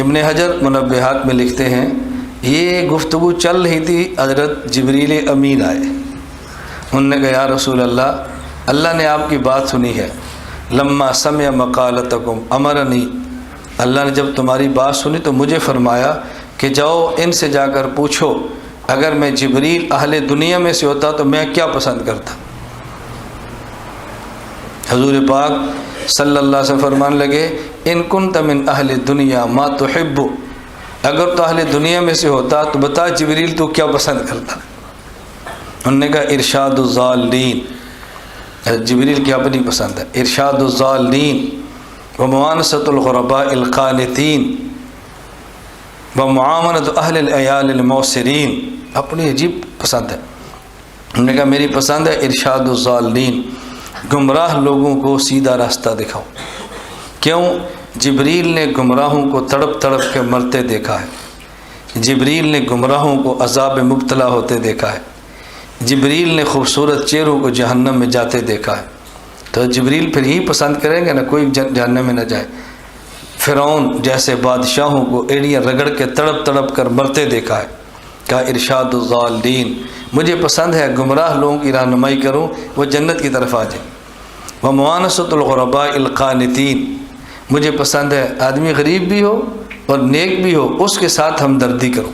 ابن حجر منبہات میں لکھتے ہیں یہ گفتگو چل رہی تھی، حضرت جبریل امین آئے، انہوں نے کہا یا رسول اللہ نے آپ کی بات سنی ہے، لما سمع مقالتکم امرنی، اللہ نے جب تمہاری بات سنی تو مجھے فرمایا کہ جاؤ ان سے جا کر پوچھو اگر میں جبریل اہل دنیا میں سے ہوتا تو میں کیا پسند کرتا۔ حضور پاک صلی اللہ علیہ وسلم فرمان لگے ان کنت من اہل دنیا ما تحب، اگر تو اہل دنیا میں سے ہوتا تو بتا جبریل تو کیا پسند کرتا۔ انہوں نے کہا ارشاد الضالین، جبریل کی اپنی پسند ہے، ارشاد الضالین وموانست الغرباء القانتین ومعاونت اہل العیال الموسرین، اپنی عجیب پسند ہے۔ انہوں نے کہا میری پسند ہے ارشاد الضالین، گمراہ لوگوں کو سیدھا راستہ دکھاؤ۔ کیوں؟ جبریل نے گمراہوں کو تڑپ تڑپ کے مرتے دیکھا ہے، جبریل نے گمراہوں کو عذاب مبتلا ہوتے دیکھا ہے، جبریل نے خوبصورت چہروں کو جہنم میں جاتے دیکھا ہے، تو جبریل پھر ہی پسند کریں گے نا کوئی جہنم میں نہ جائے۔ فرعون جیسے بادشاہوں کو ایڑیاں رگڑ کے تڑپ تڑپ کر مرتے دیکھا ہے، کہا ارشاد الضالین، مجھے پسند ہے گمراہ لوگوں کی رہنمائی کروں وہ جنت کی طرف آ جائیں۔ وموانست الغرباء القانتین، مجھے پسند ہے آدمی غریب بھی ہو اور نیک بھی ہو اس کے ساتھ ہمدردی کرو،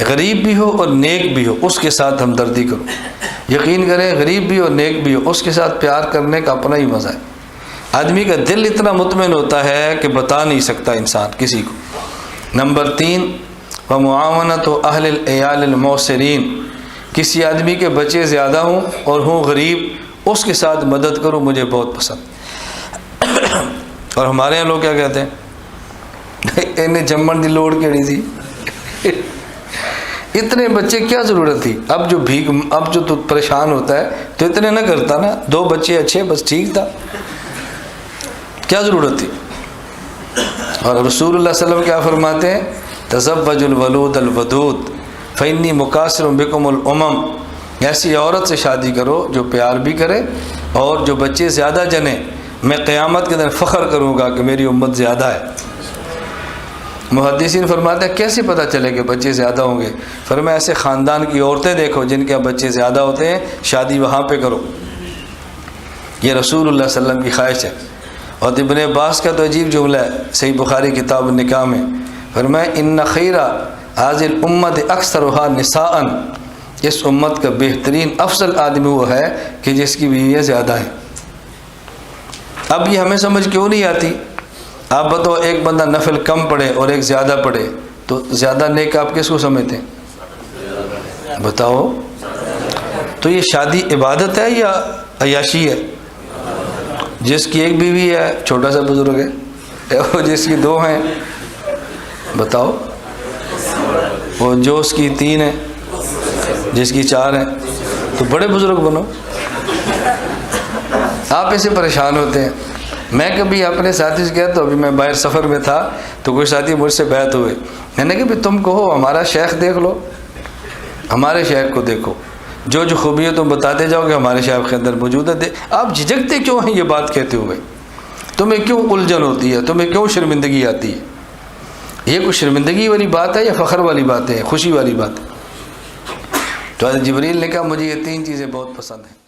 غریب بھی ہو اور نیک بھی ہو اس کے ساتھ ہمدردی کرو۔ یقین کریں غریب بھی ہو نیک بھی ہو اس کے ساتھ پیار کرنے کا اپنا ہی مزہ ہے، آدمی کا دل اتنا مطمئن ہوتا ہے کہ بتا نہیں سکتا انسان کسی کو۔ نمبر 3 ومعاونت اہل العیال الموسرین، کسی آدمی کے بچے زیادہ ہوں اور ہوں غریب اس کے ساتھ مدد کرو، مجھے بہت پسند۔ اور ہمارے یہاں لوگ کیا کہتے ہیں انہیں جمن دی لوڑ کیڑی تھی، اتنے بچے کیا ضرورت تھی؟ اب جو تو پریشان ہوتا ہے تو اتنے نہ کرتا نا، 2 بچے اچھے بس ٹھیک تھا، کیا ضرورت تھی؟ اور رسول اللہ صلی اللہ علیہ وسلم کیا فرماتے ہیں تزوج الولود الودود فانی مکاثر بکم الامم، ایسی عورت سے شادی کرو جو پیار بھی کرے اور جو بچے زیادہ جنے، میں قیامت کے دن فخر کروں گا کہ میری امت زیادہ ہے۔ محدثین فرماتے ہیں کیسے پتہ چلے کہ بچے زیادہ ہوں گے؟ فرمایا ایسے خاندان کی عورتیں دیکھو جن کے بچے زیادہ ہوتے ہیں، شادی وہاں پہ کرو، یہ رسول اللہ صلی اللہ علیہ وسلم کی خواہش ہے۔ اور ابن عباس کا تو عجیب جملہ ہے صحیح بخاری کتاب النکاح میں، فرمایا ان خیر هذه الامت اکثرها نساء، اس امت کا بہترین افضل آدمی وہ ہے کہ جس کی بیویاں زیادہ ہیں۔ اب یہ ہمیں سمجھ کیوں نہیں آتی؟ آپ بتاؤ ایک بندہ نفل کم پڑھے اور ایک زیادہ پڑھے تو زیادہ نیک آپ کس کو سمجھتے ہیں؟ بتاؤ تو یہ شادی عبادت ہے یا عیاشی ہے؟ جس کی ایک بیوی ہے چھوٹا سا بزرگ ہے، اور جس کی 2 ہیں بتاؤ، وہ جو اس کی 3 ہے جس کی 4 ہیں، تو بڑے بزرگ بنو۔ آپ ایسے پریشان ہوتے ہیں۔ میں کبھی اپنے ساتھی سے کہتا ہوں، ابھی میں باہر سفر میں تھا تو کوئی ساتھی مجھ سے بیعت ہوئے، میں نے کہا بھی تم کہو ہمارا شیخ دیکھ لو، ہمارے شیخ کو دیکھو، جو جو خوبیاں تم بتاتے جاؤ کہ ہمارے شیخ کے اندر موجود ہے۔ آپ جھجکتے کیوں ہیں یہ بات کہتے ہوئے؟ تمہیں کیوں الجھن ہوتی ہے؟ تمہیں کیوں شرمندگی آتی ہے؟ یہ کوئی شرمندگی والی بات ہے یا فخر والی بات ہے، خوشی والی بات ہے؟ تو حضرت جبریل نے کہا مجھے یہ 3 چیزیں بہت پسند ہیں۔